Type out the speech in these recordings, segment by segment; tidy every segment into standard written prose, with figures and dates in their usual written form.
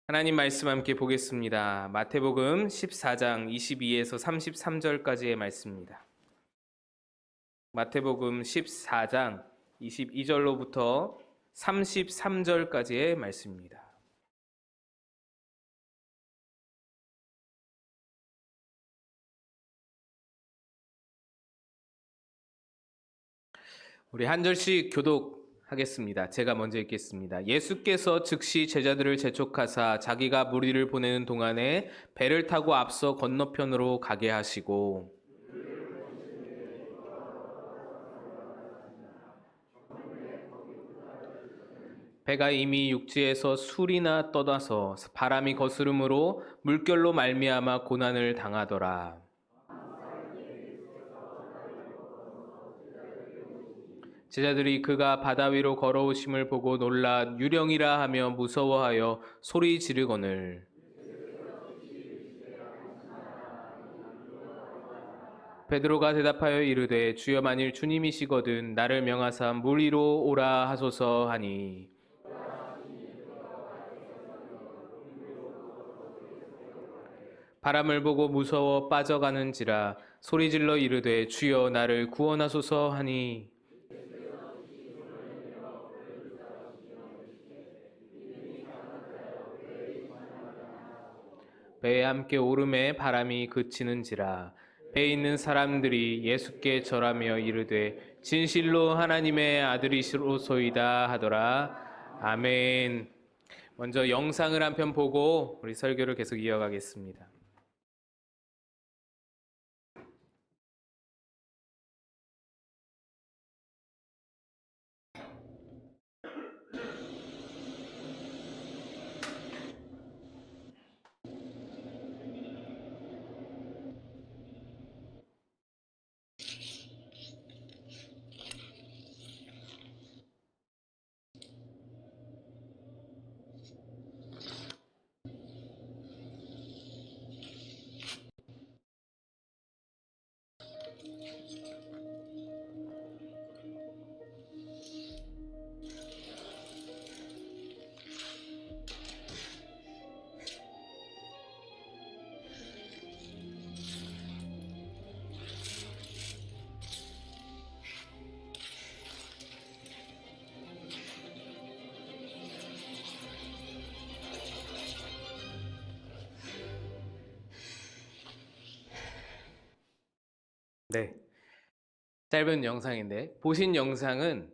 하나님 말씀 함께 보겠습니다. 마태복음 14장 22에서 33절까지의 말씀입니다. 마태복음 14장 22절로부터 33절까지의 말씀입니다. 우리 한 절씩 교독하겠습니다. 제가 먼저 읽겠습니다. 예수께서 즉시 제자들을 재촉하사 자기가 무리를 보내는 동안에 배를 타고 앞서 건너편으로 가게 하시고 배가 이미 육지에서 술이나 떠나서 바람이 거스름으로 물결로 말미암아 고난을 당하더라. 제자들이 그가 바다 위로 걸어오심을 보고 놀라 유령이라 하며 무서워하여 소리 지르거늘 베드로가 대답하여 이르되 주여 만일 주님이시거든 나를 명하사 물 위로 오라 하소서 하니 바람을 보고 무서워 빠져가는지라 소리질러 이르되 주여 나를 구원하소서 하니 배에 함께 오름에 바람이 그치는지라 배에 있는 사람들이 예수께 절하며 이르되 진실로 하나님의 아들이시로소이다 하더라. 아멘. 먼저 영상을 한 편 보고 우리 설교를 계속 이어가겠습니다. 네, 짧은 영상인데 보신 영상은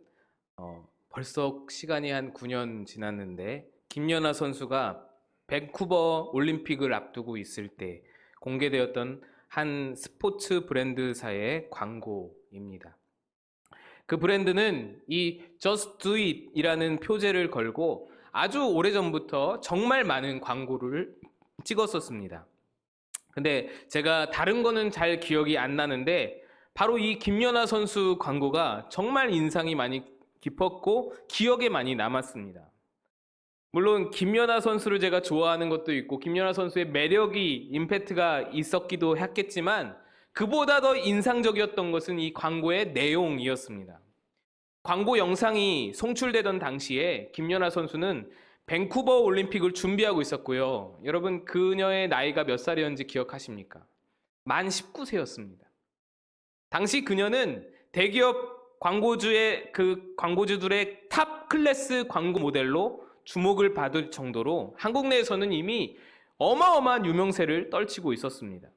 벌써 시간이 한 9년 지났는데 김연아 선수가 밴쿠버 올림픽을 앞두고 있을 때 공개되었던 한 스포츠 브랜드사의 광고입니다. 그 브랜드는 이 Just Do It 이라는 표제를 걸고 아주 오래전부터 정말 많은 광고를 찍었었습니다. 근데 제가 다른 거는 잘 기억이 안 나는데 바로 이 김연아 선수 광고가 정말 인상이 많이 깊었고 기억에 많이 남았습니다. 물론 김연아 선수를 제가 좋아하는 것도 있고 김연아 선수의 매력이 임팩트가 있었기도 했겠지만 그보다 더 인상적이었던 것은 이 광고의 내용이었습니다. 광고 영상이 송출되던 당시에 김연아 선수는 밴쿠버 올림픽을 준비하고 있었고요. 여러분 그녀의 나이가 몇 살이었는지 기억하십니까? 만 19세였습니다. 당시 그녀는 대기업 광고주들의 탑 클래스 광고 모델로 주목을 받을 정도로 한국 내에서는 이미 어마어마한 유명세를 떨치고 있었습니다.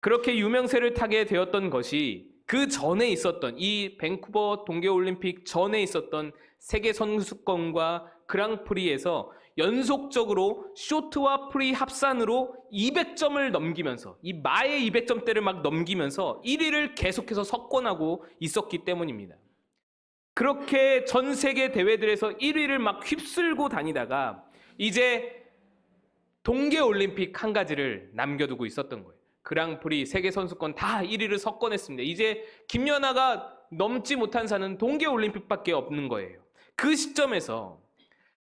그렇게 유명세를 타게 되었던 것이 그 전에 있었던 이 밴쿠버 동계올림픽 전에 있었던 세계 선수권과 그랑프리에서 연속적으로 쇼트와 프리 합산으로 200점을 넘기면서 이 마의 200점대를 막 넘기면서 1위를 계속해서 석권하고 있었기 때문입니다. 그렇게 전 세계 대회들에서 1위를 막 휩쓸고 다니다가 이제 동계올림픽 한 가지를 남겨두고 있었던 거예요. 그랑프리, 세계선수권 다 1위를 석권했습니다. 이제 김연아가 넘지 못한 산은 동계올림픽밖에 없는 거예요. 그 시점에서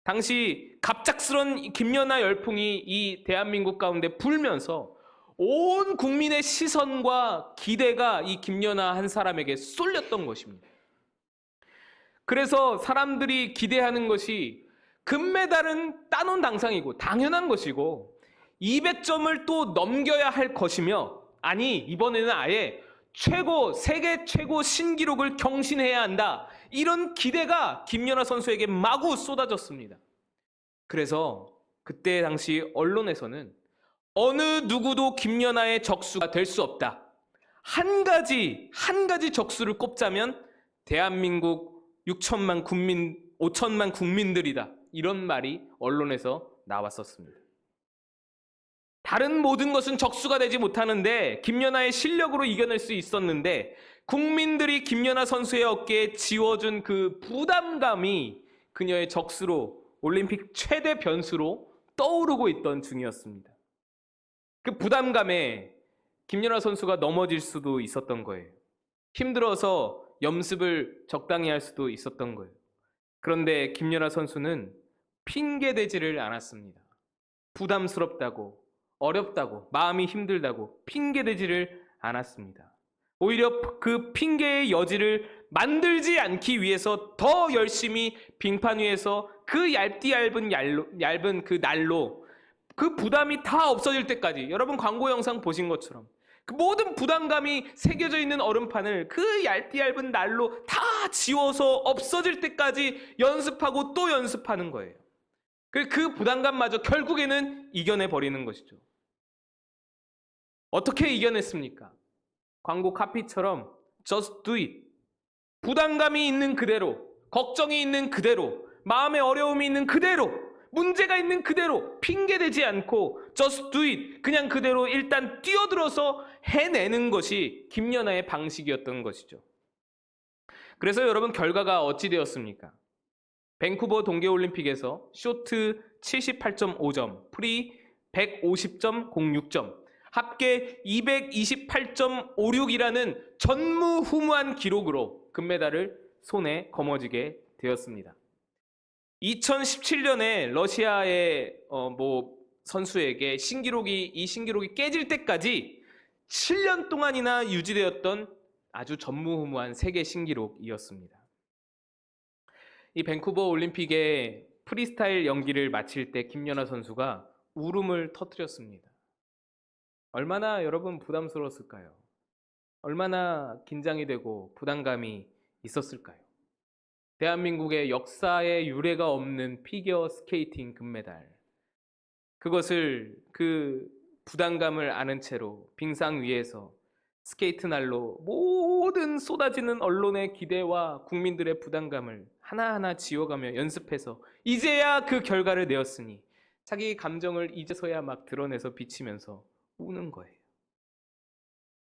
당시 갑작스런 김연아 열풍이 이 대한민국 가운데 불면서 온 국민의 시선과 기대가 이 김연아 한 사람에게 쏠렸던 것입니다. 그래서 사람들이 기대하는 것이 금메달은 따놓은 당상이고 당연한 것이고 200점을 또 넘겨야 할 것이며, 아니 이번에는 아예 세계 최고 신기록을 경신해야 한다, 이런 기대가 김연아 선수에게 마구 쏟아졌습니다. 그래서 그때 당시 언론에서는 어느 누구도 김연아의 적수가 될 수 없다, 한 가지 적수를 꼽자면 대한민국 5천만 국민들이다, 이런 말이 언론에서 나왔었습니다. 다른 모든 것은 적수가 되지 못하는데 김연아의 실력으로 이겨낼 수 있었는데, 국민들이 김연아 선수의 어깨에 지워준 그 부담감이 그녀의 적수로, 올림픽 최대 변수로 떠오르고 있던 중이었습니다. 그 부담감에 김연아 선수가 넘어질 수도 있었던 거예요. 힘들어서 연습을 적당히 할 수도 있었던 거예요. 그런데 김연아 선수는 핑계대지를 않았습니다. 부담스럽다고, 어렵다고, 마음이 힘들다고 핑계대지를 않았습니다. 오히려 그 핑계의 여지를 만들지 않기 위해서 더 열심히 빙판 위에서 그 얇은 그 난로, 그 부담이 다 없어질 때까지, 여러분 광고 영상 보신 것처럼 그 모든 부담감이 새겨져 있는 얼음판을 그 얇은 난로 다 지워서 없어질 때까지 연습하고 또 연습하는 거예요. 그 부담감마저 결국에는 이겨내 버리는 것이죠. 어떻게 이겨냈습니까? 광고 카피처럼 just do it. 부담감이 있는 그대로, 걱정이 있는 그대로, 마음에 어려움이 있는 그대로, 문제가 있는 그대로 핑계대지 않고 just do it. 그냥 그대로 일단 뛰어들어서 해내는 것이 김연아의 방식이었던 것이죠. 그래서 여러분 결과가 어찌 되었습니까? 밴쿠버 동계올림픽에서 쇼트 78.5점, 프리 150.06점, 합계 228.56이라는 전무후무한 기록으로 금메달을 손에 거머쥐게 되었습니다. 2017년에 러시아의 선수에게 이 신기록이 깨질 때까지 7년 동안이나 유지되었던 아주 전무후무한 세계 신기록이었습니다. 이 밴쿠버 올림픽의 프리스타일 연기를 마칠 때 김연아 선수가 울음을 터뜨렸습니다. 얼마나 여러분 부담스러웠을까요? 얼마나 긴장이 되고 부담감이 있었을까요? 대한민국의 역사에 유례가 없는 피겨 스케이팅 금메달, 그것을 그 부담감을 아는 채로 빙상 위에서 스케이트 날로 모든 쏟아지는 언론의 기대와 국민들의 부담감을 하나하나 지워가며 연습해서 이제야 그 결과를 내었으니 자기 감정을 이제서야 막 드러내서 비치면서 우는 거예요.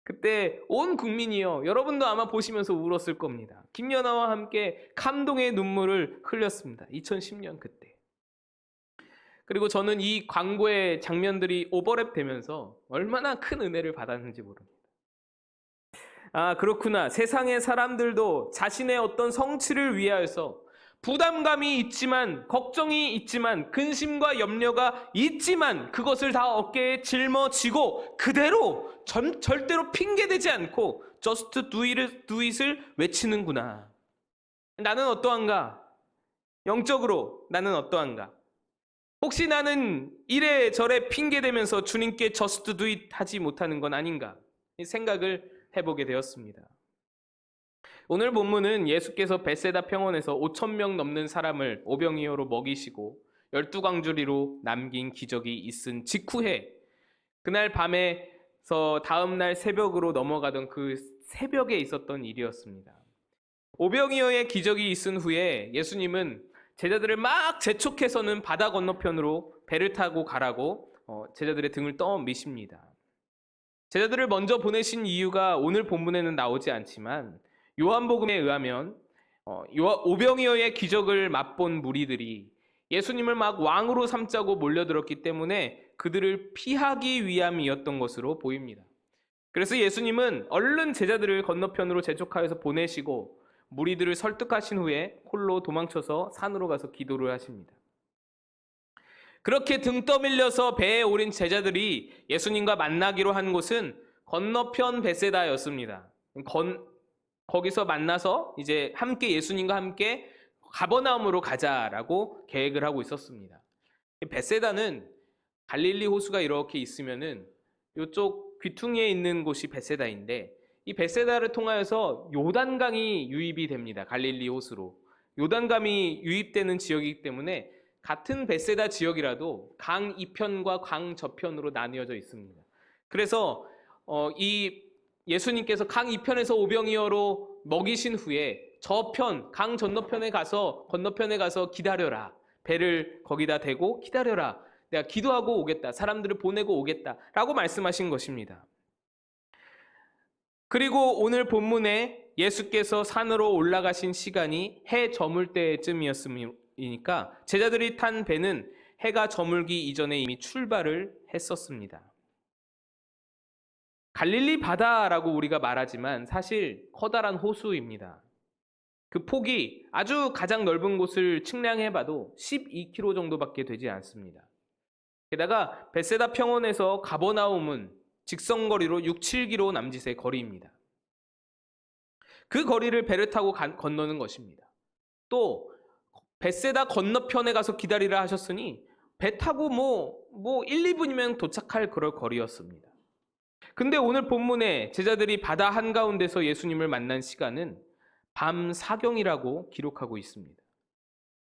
그때 온 국민이요, 여러분도 아마 보시면서 울었을 겁니다. 김연아와 함께 감동의 눈물을 흘렸습니다. 2010년 그때. 그리고 저는 이 광고의 장면들이 오버랩 되면서 얼마나 큰 은혜를 받았는지 모릅니다. 아, 그렇구나. 세상의 사람들도 자신의 어떤 성취를 위하여서 부담감이 있지만, 걱정이 있지만, 근심과 염려가 있지만 그것을 다 어깨에 짊어지고 그대로 절대로 핑계대지 않고 just do it을 외치는구나. 나는 어떠한가? 영적으로 나는 어떠한가? 혹시 나는 이래저래 핑계대면서 주님께 just do it 하지 못하는 건 아닌가? 이 생각을 해보게 되었습니다. 오늘 본문은 예수께서 벳세다 평원에서 5,000명 넘는 사람을 오병이어로 먹이시고 12광주리로 남긴 기적이 있은 직후에, 그날 밤에서 다음날 새벽으로 넘어가던 그 새벽에 있었던 일이었습니다. 오병이어의 기적이 있은 후에 예수님은 제자들을 막 재촉해서는 바다 건너편으로 배를 타고 가라고 제자들의 등을 떠미십니다. 제자들을 먼저 보내신 이유가 오늘 본문에는 나오지 않지만 요한복음에 의하면 오병이어의 기적을 맛본 무리들이 예수님을 막 왕으로 삼자고 몰려들었기 때문에 그들을 피하기 위함이었던 것으로 보입니다. 그래서 예수님은 얼른 제자들을 건너편으로 재촉하여서 보내시고 무리들을 설득하신 후에 홀로 도망쳐서 산으로 가서 기도를 하십니다. 그렇게 등 떠밀려서 배에 오른 제자들이 예수님과 만나기로 한 곳은 건너편 벳세다였습니다. 거기서 만나서 이제 함께 예수님과 함께 가버나움으로 가자라고 계획을 하고 있었습니다. 벳세다는 갈릴리 호수가 이렇게 있으면은 이쪽 귀퉁이에 있는 곳이 벳세다인데, 이 벳세다를 통하여서 요단강이 유입이 됩니다. 갈릴리 호수로. 요단강이 유입되는 지역이기 때문에 같은 벳세다 지역이라도 강 이편과 강 저편으로 나뉘어져 있습니다. 그래서 이 예수님께서 강 이편에서 오병이어로 먹이신 후에 저편, 강 건너편에 가서 기다려라. 배를 거기다 대고 기다려라. 내가 기도하고 오겠다. 사람들을 보내고 오겠다. 라고 말씀하신 것입니다. 그리고 오늘 본문에 예수께서 산으로 올라가신 시간이 해 저물 때쯤이었으니까 제자들이 탄 배는 해가 저물기 이전에 이미 출발을 했었습니다. 갈릴리 바다라고 우리가 말하지만 사실 커다란 호수입니다. 그 폭이 아주 가장 넓은 곳을 측량해봐도 12km 정도밖에 되지 않습니다. 게다가 벳세다 평원에서 가버나움은 직선거리로 6, 7km 남짓의 거리입니다. 그 거리를 배를 타고 건너는 것입니다. 또 벳세다 건너편에 가서 기다리라 하셨으니 배 타고 뭐 1, 2분이면 도착할 그럴 거리였습니다. 근데 오늘 본문에 제자들이 바다 한가운데서 예수님을 만난 시간은 밤 사경이라고 기록하고 있습니다.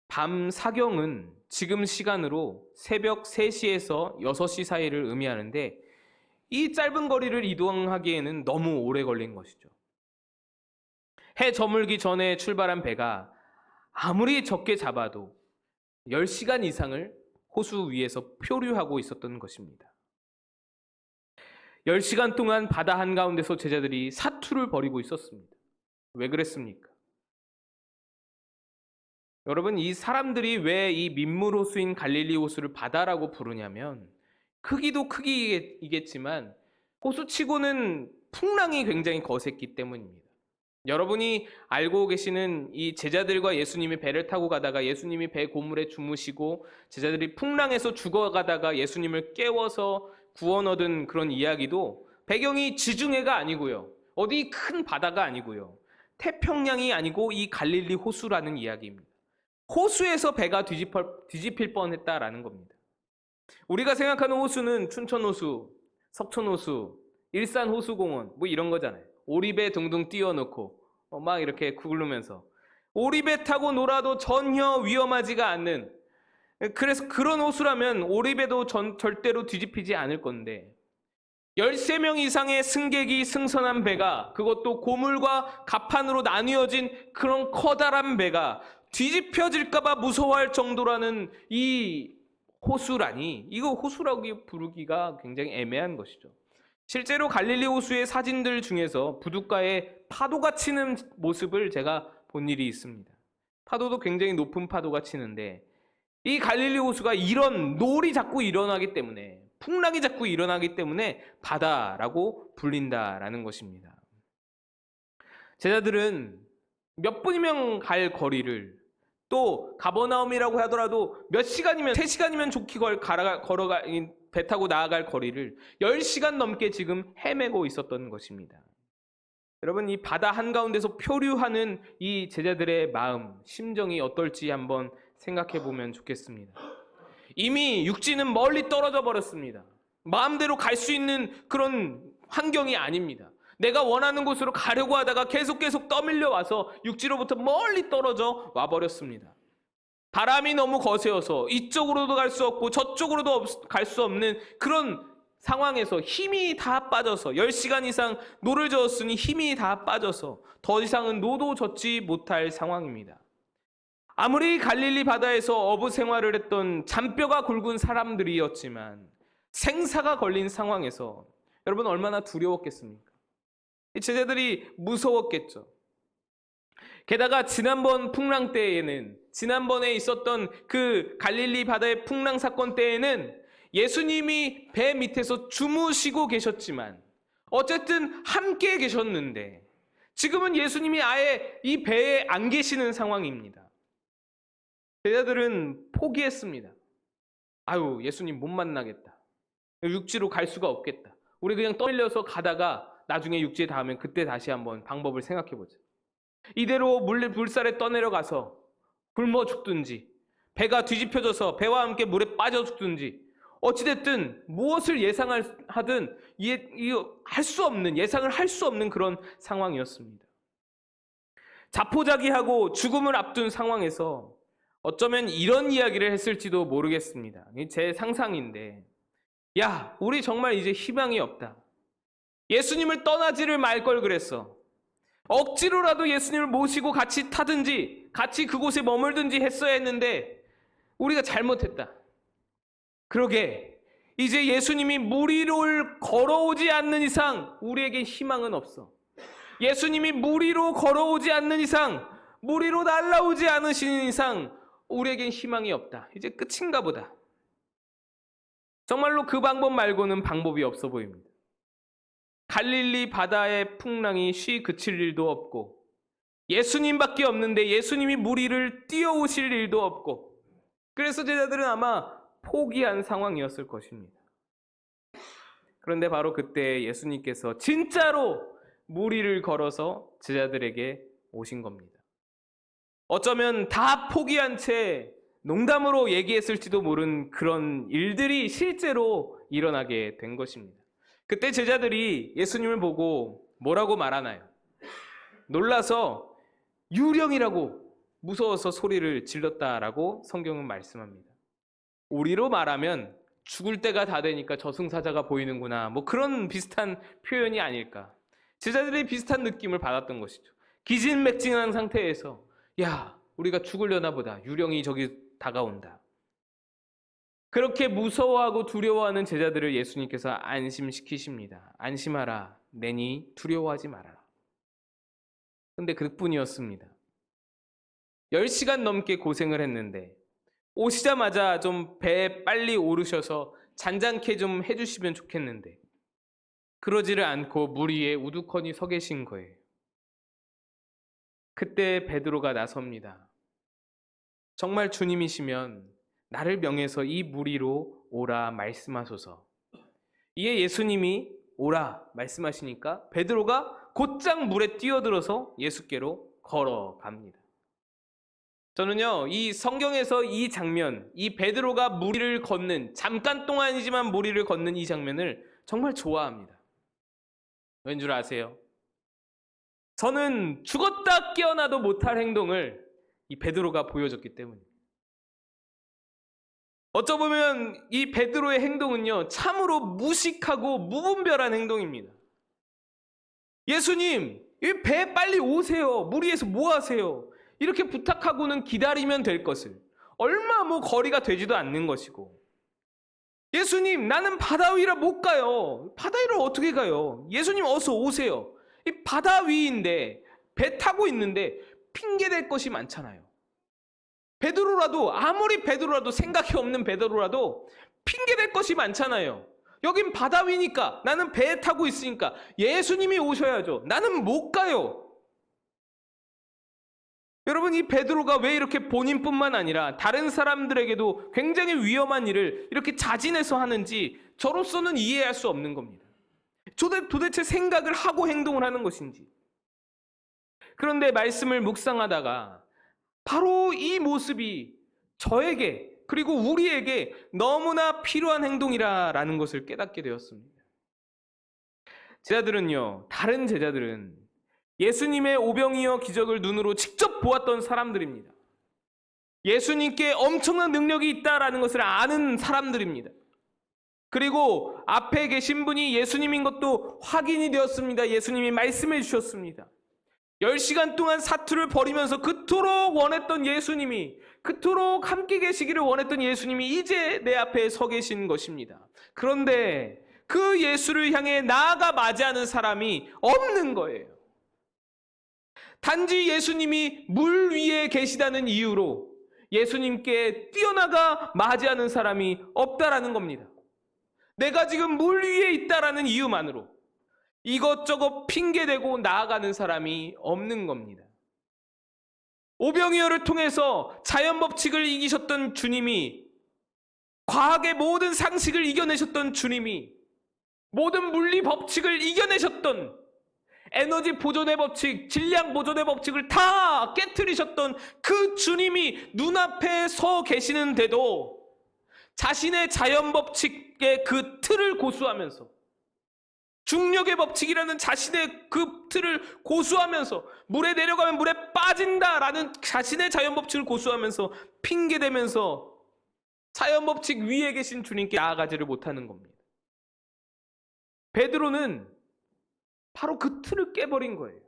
밤 사경은 지금 시간으로 새벽 3시에서 6시 사이를 의미하는데, 이 짧은 거리를 이동하기에는 너무 오래 걸린 것이죠. 해 저물기 전에 출발한 배가 아무리 적게 잡아도 10시간 이상을 호수 위에서 표류하고 있었던 것입니다. 10시간 동안 바다 한가운데서 제자들이 사투를 벌이고 있었습니다. 왜 그랬습니까? 여러분, 이 사람들이 왜 이 민물 호수인 갈릴리 호수를 바다라고 부르냐면, 크기도 크기이겠지만 호수치고는 풍랑이 굉장히 거셌기 때문입니다. 여러분이 알고 계시는 이 제자들과 예수님이 배를 타고 가다가 예수님이 배 고물에 주무시고 제자들이 풍랑에서 죽어가다가 예수님을 깨워서 구원 얻은 그런 이야기도 배경이 지중해가 아니고요, 어디 큰 바다가 아니고요, 태평양이 아니고 이 갈릴리 호수라는 이야기입니다. 호수에서 배가 뒤집힐 뻔했다라는 겁니다. 우리가 생각하는 호수는 춘천호수, 석천호수, 일산호수공원 뭐 이런 거잖아요. 오리배 둥둥 띄워놓고 막 이렇게 구르면서 오리배 타고 놀아도 전혀 위험하지가 않는, 그래서 그런 호수라면 오리배도 절대로 뒤집히지 않을 건데, 13명 이상의 승객이 승선한 배가, 그것도 고물과 갑판으로 나뉘어진 그런 커다란 배가 뒤집혀질까봐 무서워할 정도라는 이 호수라니, 이거 호수라고 부르기가 굉장히 애매한 것이죠. 실제로 갈릴리 호수의 사진들 중에서 부둣가에 파도가 치는 모습을 제가 본 일이 있습니다. 파도도 굉장히 높은 파도가 치는데, 이 갈릴리 호수가 이런 놀이 자꾸 일어나기 때문에, 풍랑이 자꾸 일어나기 때문에 바다라고 불린다라는 것입니다. 제자들은 몇 분이면 갈 거리를, 또 가버나움이라고 하더라도 몇 시간이면, 3시간이면 좋게 배 타고 나아갈 거리를 10시간 넘게 지금 헤매고 있었던 것입니다. 여러분, 이 바다 한가운데서 표류하는 이 제자들의 마음, 심정이 어떨지 한번 생각해 보면 좋겠습니다. 이미 육지는 멀리 떨어져 버렸습니다. 마음대로 갈 수 있는 그런 환경이 아닙니다. 내가 원하는 곳으로 가려고 하다가 계속 떠밀려 와서 육지로부터 멀리 떨어져 와버렸습니다. 바람이 너무 거세어서 이쪽으로도 갈 수 없고 저쪽으로도 갈 수 없는 그런 상황에서 힘이 다 빠져서 10시간 이상 노를 저었으니 힘이 다 빠져서 더 이상은 노도 젓지 못할 상황입니다. 아무리 갈릴리 바다에서 어부 생활을 했던 잔뼈가 굵은 사람들이었지만 생사가 걸린 상황에서 여러분 얼마나 두려웠겠습니까? 이 제자들이 무서웠겠죠. 게다가 지난번 풍랑 때에는, 지난번에 있었던 그 갈릴리 바다의 풍랑 사건 때에는 예수님이 배 밑에서 주무시고 계셨지만 어쨌든 함께 계셨는데, 지금은 예수님이 아예 이 배에 안 계시는 상황입니다. 제자들은 포기했습니다. 아유, 예수님 못 만나겠다. 육지로 갈 수가 없겠다. 우리 그냥 떠밀려서 가다가 나중에 육지에 닿으면 그때 다시 한번 방법을 생각해보자. 이대로 물살에 떠내려가서 굶어 죽든지 배가 뒤집혀져서 배와 함께 물에 빠져 죽든지 어찌됐든 무엇을 예상하든 할 수 없는, 예상을 할 수 없는 그런 상황이었습니다. 자포자기하고 죽음을 앞둔 상황에서 어쩌면 이런 이야기를 했을지도 모르겠습니다. 제 상상인데, 야, 우리 정말 이제 희망이 없다. 예수님을 떠나지를 말 걸 그랬어. 억지로라도 예수님을 모시고 같이 타든지 같이 그곳에 머물든지 했어야 했는데 우리가 잘못했다. 그러게 이제 예수님이 물 위를 걸어오지 않는 이상 우리에게 희망은 없어. 예수님이 물 위로 걸어오지 않는 이상, 물 위로 날아오지 않으시는 이상 우리에겐 희망이 없다. 이제 끝인가 보다. 정말로 그 방법 말고는 방법이 없어 보입니다. 갈릴리 바다의 풍랑이 쉬 그칠 일도 없고 예수님밖에 없는데 예수님이 물 위를 뛰어오실 일도 없고, 그래서 제자들은 아마 포기한 상황이었을 것입니다. 그런데 바로 그때 예수님께서 진짜로 물 위를 걸어서 제자들에게 오신 겁니다. 어쩌면 다 포기한 채 농담으로 얘기했을지도 모른 그런 일들이 실제로 일어나게 된 것입니다. 그때 제자들이 예수님을 보고 뭐라고 말하나요? 놀라서 유령이라고 무서워서 소리를 질렀다라고 성경은 말씀합니다. 우리로 말하면 죽을 때가 다 되니까 저승사자가 보이는구나, 뭐 그런 비슷한 표현이 아닐까. 제자들이 비슷한 느낌을 받았던 것이죠. 기진맥진한 상태에서 야, 우리가 죽으려나 보다. 유령이 저기 다가온다. 그렇게 무서워하고 두려워하는 제자들을 예수님께서 안심시키십니다. 안심하라. 내니 두려워하지 말아라. 근데 그뿐이었습니다. 10시간 넘게 고생을 했는데 오시자마자 좀 배에 빨리 오르셔서 잔잔케 좀 해주시면 좋겠는데 그러지를 않고 물 위에 우두커니 서 계신 거예요. 그때 베드로가 나섭니다. 정말 주님이시면 나를 명해서 이 물 위로 오라 말씀하소서. 이에 예수님이 오라 말씀하시니까 베드로가 곧장 물에 뛰어들어서 예수께로 걸어갑니다. 저는요, 이 성경에서 이 장면, 이 베드로가 물 위를 걷는, 잠깐 동안이지만 물 위를 걷는 이 장면을 정말 좋아합니다. 왠 줄 아세요? 저는 죽었다 깨어나도 못할 행동을 이 베드로가 보여줬기 때문입니다. 어쩌보면 이 베드로의 행동은요, 참으로 무식하고 무분별한 행동입니다. 예수님, 이 배 빨리 오세요. 물 위에서 뭐 하세요? 이렇게 부탁하고는 기다리면 될 것을, 얼마 뭐 거리가 되지도 않는 것이고, 예수님, 나는 바다 위라 못 가요. 바다 위로 어떻게 가요? 예수님 어서 오세요. 이 바다 위인데 배 타고 있는데 핑계댈 것이 많잖아요. 베드로라도, 아무리 베드로라도, 생각이 없는 베드로라도 핑계댈 것이 많잖아요. 여긴 바다 위니까, 나는 배 타고 있으니까 예수님이 오셔야죠. 나는 못 가요. 여러분, 이 베드로가 왜 이렇게 본인뿐만 아니라 다른 사람들에게도 굉장히 위험한 일을 이렇게 자진해서 하는지 저로서는 이해할 수 없는 겁니다. 도대체 생각을 하고 행동을 하는 것인지. 그런데 말씀을 묵상하다가 바로 이 모습이 저에게, 그리고 우리에게 너무나 필요한 행동이라는 것을 깨닫게 되었습니다. 다른 제자들은 예수님의 오병이어 기적을 눈으로 직접 보았던 사람들입니다. 예수님께 엄청난 능력이 있다라는 것을 아는 사람들입니다. 그리고 앞에 계신 분이 예수님인 것도 확인이 되었습니다. 예수님이 말씀해 주셨습니다. 10시간 동안 사투를 벌이면서 그토록 원했던 예수님이, 그토록 함께 계시기를 원했던 예수님이 이제 내 앞에 서 계신 것입니다. 그런데 그 예수를 향해 나아가 맞이하는 사람이 없는 거예요. 단지 예수님이 물 위에 계시다는 이유로 예수님께 뛰어나가 맞이하는 사람이 없다라는 겁니다. 내가 지금 물 위에 있다라는 이유만으로 이것저것 핑계대고 나아가는 사람이 없는 겁니다. 오병이어를 통해서 자연법칙을 이기셨던 주님이, 과학의 모든 상식을 이겨내셨던 주님이, 모든 물리 법칙을 이겨내셨던 에너지 보존의 법칙, 질량 보존의 법칙을 다 깨트리셨던 그 주님이 눈앞에 서 계시는데도 자신의 자연 법칙의 그 틀을 고수하면서, 중력의 법칙이라는 자신의 그 틀을 고수하면서, 물에 내려가면 물에 빠진다라는 자신의 자연 법칙을 고수하면서 핑계대면서 자연 법칙 위에 계신 주님께 나아가지를 못하는 겁니다. 베드로는 바로 그 틀을 깨버린 거예요.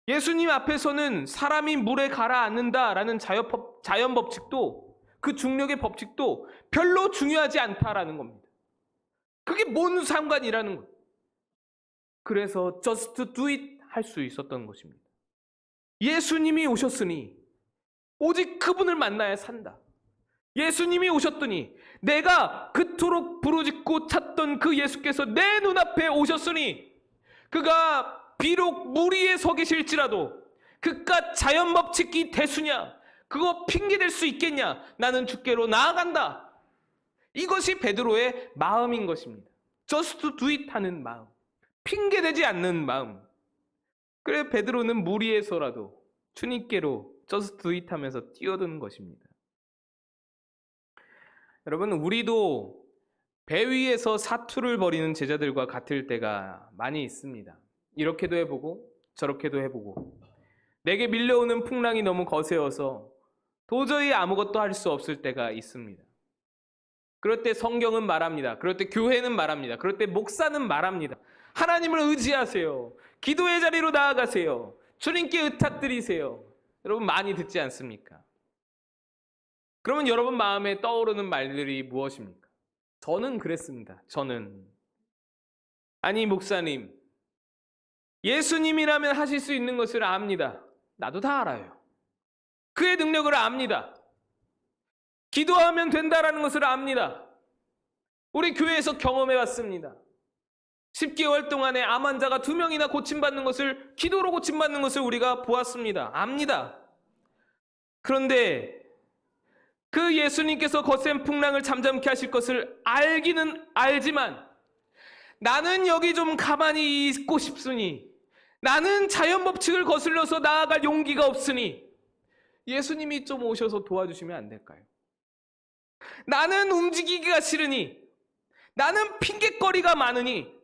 예수님 앞에서는 사람이 물에 가라앉는다라는 자연 법칙도, 그 중력의 법칙도 별로 중요하지 않다라는 겁니다. 그게 뭔 상관이라는 거예요. 그래서 just do it 할 수 있었던 것입니다. 예수님이 오셨으니 오직 그분을 만나야 산다. 예수님이 오셨더니 내가 그토록 부르짖고 찾던 그 예수께서 내 눈앞에 오셨으니 그가 비록 물 위에 서 계실지라도 그깟 자연법칙이 대수냐, 그거 핑계댈 수 있겠냐, 나는 주께로 나아간다. 이것이 베드로의 마음인 것입니다. just do it 하는 마음, 핑계대지 않는 마음. 그래 베드로는 물 위에서라도 주님께로 just do it 하면서 뛰어드는 것입니다. 여러분, 우리도 배 위에서 사투를 벌이는 제자들과 같을 때가 많이 있습니다. 이렇게도 해보고 저렇게도 해보고 내게 밀려오는 풍랑이 너무 거세어서 도저히 아무것도 할 수 없을 때가 있습니다. 그럴 때 성경은 말합니다. 그럴 때 교회는 말합니다. 그럴 때 목사는 말합니다. 하나님을 의지하세요. 기도의 자리로 나아가세요. 주님께 의탁드리세요. 여러분 많이 듣지 않습니까? 그러면 여러분 마음에 떠오르는 말들이 무엇입니까? 저는 그랬습니다. 저는. 아니 목사님, 예수님이라면 하실 수 있는 것을 압니다. 나도 다 알아요. 그의 능력을 압니다. 기도하면 된다라는 것을 압니다. 우리 교회에서 경험해왔습니다. 10개월 동안에 암 환자가 2명이나 고침받는 것을, 기도로 고침받는 것을 우리가 보았습니다. 압니다. 그런데 그 예수님께서 거센 풍랑을 잠잠케 하실 것을 알기는 알지만 나는 여기 좀 가만히 있고 싶으니, 나는 자연 법칙을 거슬러서 나아갈 용기가 없으니 예수님이 좀 오셔서 도와주시면 안 될까요? 나는 움직이기가 싫으니, 나는 핑곗거리가 많으니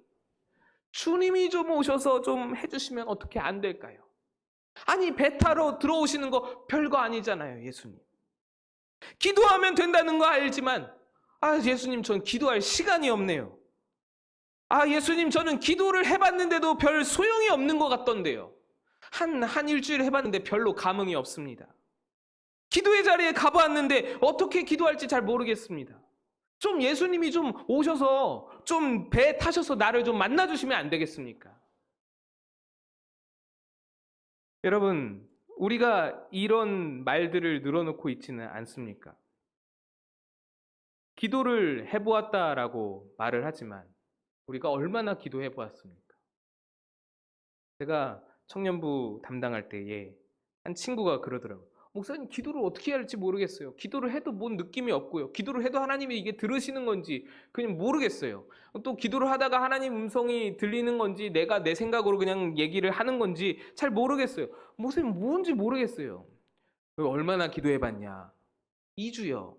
주님이 좀 오셔서 좀 해주시면 어떻게 안 될까요? 아니 배 타러 들어오시는 거 별거 아니잖아요. 예수님 기도하면 된다는 거 알지만, 예수님 전 기도할 시간이 없네요. 예수님 저는 기도를 해봤는데도 별 소용이 없는 것 같던데요. 한 일주일 해봤는데 별로 감흥이 없습니다. 기도의 자리에 가보았는데 어떻게 기도할지 잘 모르겠습니다. 좀 예수님이 좀 오셔서 좀 배 타셔서 나를 좀 만나주시면 안 되겠습니까? 여러분, 우리가 이런 말들을 늘어놓고 있지는 않습니까? 기도를 해보았다라고 말을 하지만 우리가 얼마나 기도해보았습니까? 제가 청년부 담당할 때에 한 친구가 그러더라고요. 목사님 기도를 어떻게 해야 할지 모르겠어요. 기도를 해도 뭔 느낌이 없고요. 기도를 해도 하나님이 이게 들으시는 건지 그냥 모르겠어요. 또 기도를 하다가 하나님 음성이 들리는 건지 내가 내 생각으로 그냥 얘기를 하는 건지 잘 모르겠어요. 목사님 뭔지 모르겠어요. 얼마나 기도해봤냐? 2주요.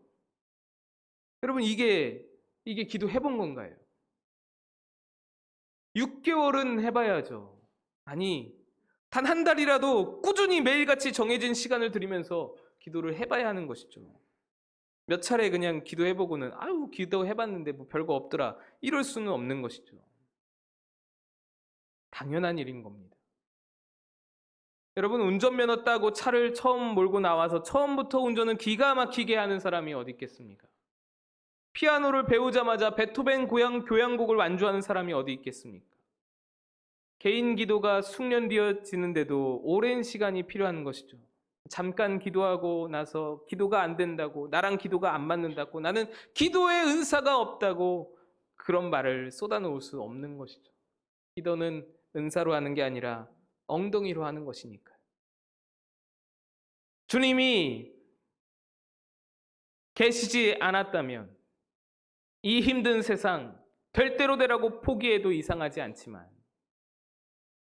여러분 이게 기도해본 건가요? 6개월은 해봐야죠. 아니 단 한 달이라도 꾸준히 매일같이 정해진 시간을 들이면서 기도를 해봐야 하는 것이죠. 몇 차례 그냥 기도해보고는 기도해봤는데 뭐 별거 없더라 이럴 수는 없는 것이죠. 당연한 일인 겁니다. 여러분 운전면허 따고 차를 처음 몰고 나와서 처음부터 운전은 기가 막히게 하는 사람이 어디 있겠습니까? 피아노를 배우자마자 베토벤 교향곡을 완주하는 사람이 어디 있겠습니까? 개인 기도가 숙련되어지는데도 오랜 시간이 필요한 것이죠. 잠깐 기도하고 나서 기도가 안 된다고, 나랑 기도가 안 맞는다고, 나는 기도의 은사가 없다고 그런 말을 쏟아놓을 수 없는 것이죠. 기도는 은사로 하는 게 아니라 엉덩이로 하는 것이니까요. 주님이 계시지 않았다면 이 힘든 세상 될 대로 되라고 포기해도 이상하지 않지만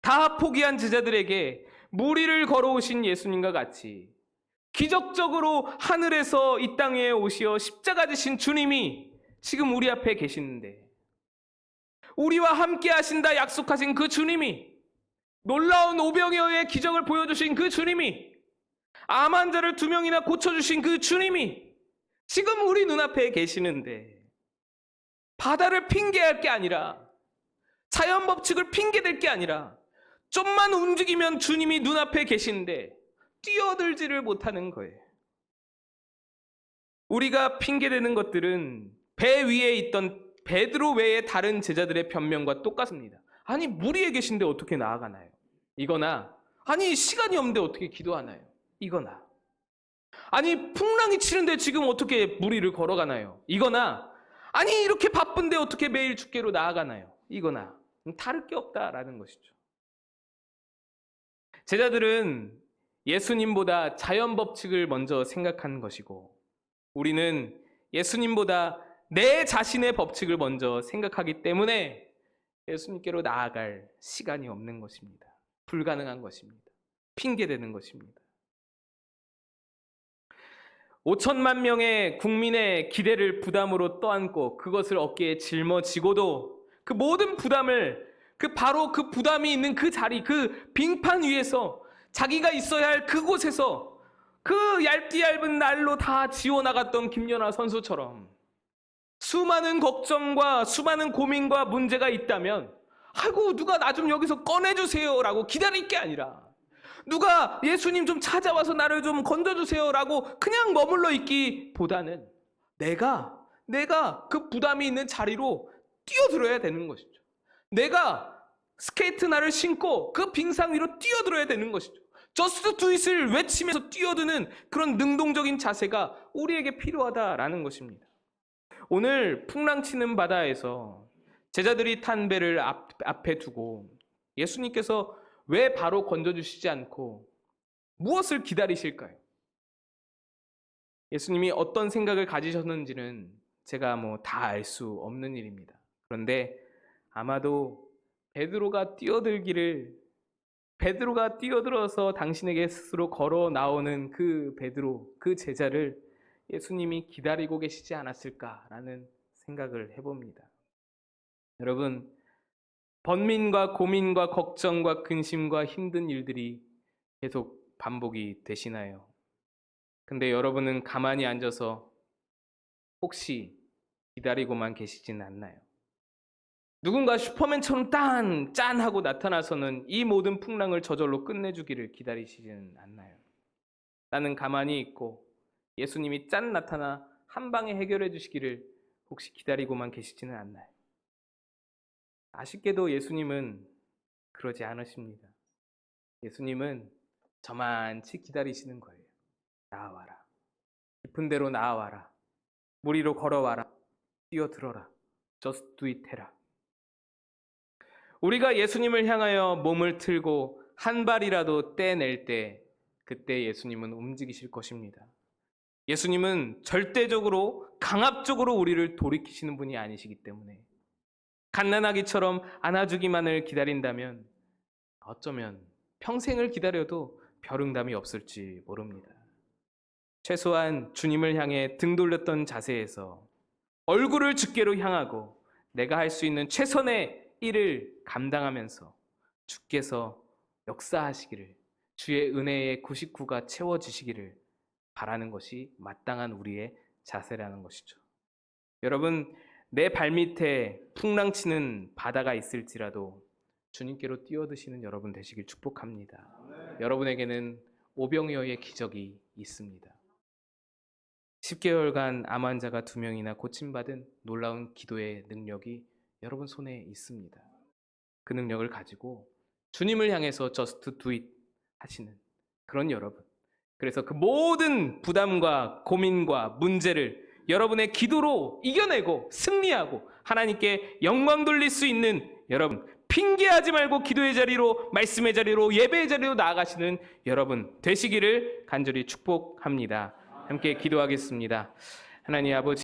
다 포기한 제자들에게 무리를 걸어오신 예수님과 같이 기적적으로 하늘에서 이 땅에 오시어 십자가 지신 주님이 지금 우리 앞에 계시는데, 우리와 함께 하신다 약속하신 그 주님이, 놀라운 오병이어의 기적을 보여주신 그 주님이, 암 환자를 2명이나 고쳐주신 그 주님이 지금 우리 눈앞에 계시는데, 바다를 핑계할 게 아니라, 자연 법칙을 핑계댈 게 아니라 좀만 움직이면 주님이 눈앞에 계신데 뛰어들지를 못하는 거예요. 우리가 핑계대는 것들은 배 위에 있던 베드로 외에 다른 제자들의 변명과 똑같습니다. 아니, 물 위에 계신데 어떻게 나아가나요? 이거나, 아니, 시간이 없는데 어떻게 기도하나요? 이거나, 아니, 풍랑이 치는데 지금 어떻게 물 위를 걸어가나요? 이거나, 아니, 이렇게 바쁜데 어떻게 매일 주께로 나아가나요? 이거나 다를 게 없다라는 것이죠. 제자들은 예수님보다 자연 법칙을 먼저 생각한 것이고, 우리는 예수님보다 내 자신의 법칙을 먼저 생각하기 때문에 예수님께로 나아갈 시간이 없는 것입니다. 불가능한 것입니다. 핑계대는 것입니다. 5천만 명의 국민의 기대를 부담으로 떠안고 그것을 어깨에 짊어지고도 그 모든 부담을, 바로 그 부담이 있는 그 자리, 그 빙판 위에서 자기가 있어야 할 그곳에서 그 얇디-얇은 날로 다 지워나갔던 김연아 선수처럼 수많은 걱정과 수많은 고민과 문제가 있다면, 아이고, 누가 나 좀 여기서 꺼내주세요 라고 기다릴 게 아니라, 누가 예수님 좀 찾아와서 나를 좀 건져주세요 라고 그냥 머물러 있기보다는 내가 그 부담이 있는 자리로 뛰어들어야 되는 것이죠. 내가 스케이트 날을 신고 그 빙상 위로 뛰어들어야 되는 것이죠. Just do it을 외치면서 뛰어드는 그런 능동적인 자세가 우리에게 필요하다라는 것입니다. 오늘 풍랑치는 바다에서 제자들이 탄 배를 앞에 두고 예수님께서 왜 바로 건져주시지 않고 무엇을 기다리실까요? 예수님이 어떤 생각을 가지셨는지는 제가 다 알 수 없는 일입니다. 그런데 아마도 베드로가 뛰어들어서 당신에게 스스로 걸어 나오는 그 베드로, 그 제자를 예수님이 기다리고 계시지 않았을까라는 생각을 해봅니다. 여러분, 번민과 고민과 걱정과 근심과 힘든 일들이 계속 반복이 되시나요? 근데 여러분은 가만히 앉아서 혹시 기다리고만 계시진 않나요? 누군가 슈퍼맨처럼 짠 하고 나타나서는 이 모든 풍랑을 저절로 끝내주기를 기다리시지는 않나요? 나는 가만히 있고 예수님이 짠 나타나 한 방에 해결해 주시기를 혹시 기다리고만 계시지는 않나요? 아쉽게도 예수님은 그러지 않으십니다. 예수님은 저만치 기다리시는 거예요. 나와라. 깊은 데로 나와라. 물 위로 걸어와라. 뛰어들어라. Just do it 해라. 우리가 예수님을 향하여 몸을 틀고 한 발이라도 떼낼 때, 그때 예수님은 움직이실 것입니다. 예수님은 절대적으로 강압적으로 우리를 돌이키시는 분이 아니시기 때문에, 갓난아기처럼 안아주기만을 기다린다면 어쩌면 평생을 기다려도 별 응답이 없을지 모릅니다. 최소한 주님을 향해 등 돌렸던 자세에서 얼굴을 주께로 향하고 내가 할 수 있는 최선의 일을 감당하면서 주께서 역사하시기를, 주의 은혜의 99가 채워지시기를 바라는 것이 마땅한 우리의 자세라는 것이죠. 여러분, 내 발밑에 풍랑치는 바다가 있을지라도 주님께로 뛰어드시는 여러분 되시길 축복합니다. 여러분에게는 오병이어의 기적이 있습니다. 10개월간 암 환자가 2명이나 고침받은 놀라운 기도의 능력이 여러분 손에 있습니다. 그 능력을 가지고 주님을 향해서 just do it 하시는 그런 여러분, 그래서 그 모든 부담과 고민과 문제를 여러분의 기도로 이겨내고 승리하고 하나님께 영광 돌릴 수 있는 여러분, 핑계하지 말고 기도의 자리로, 말씀의 자리로, 예배의 자리로 나아가시는 여러분 되시기를 간절히 축복합니다. 함께 기도하겠습니다. 하나님 아버지,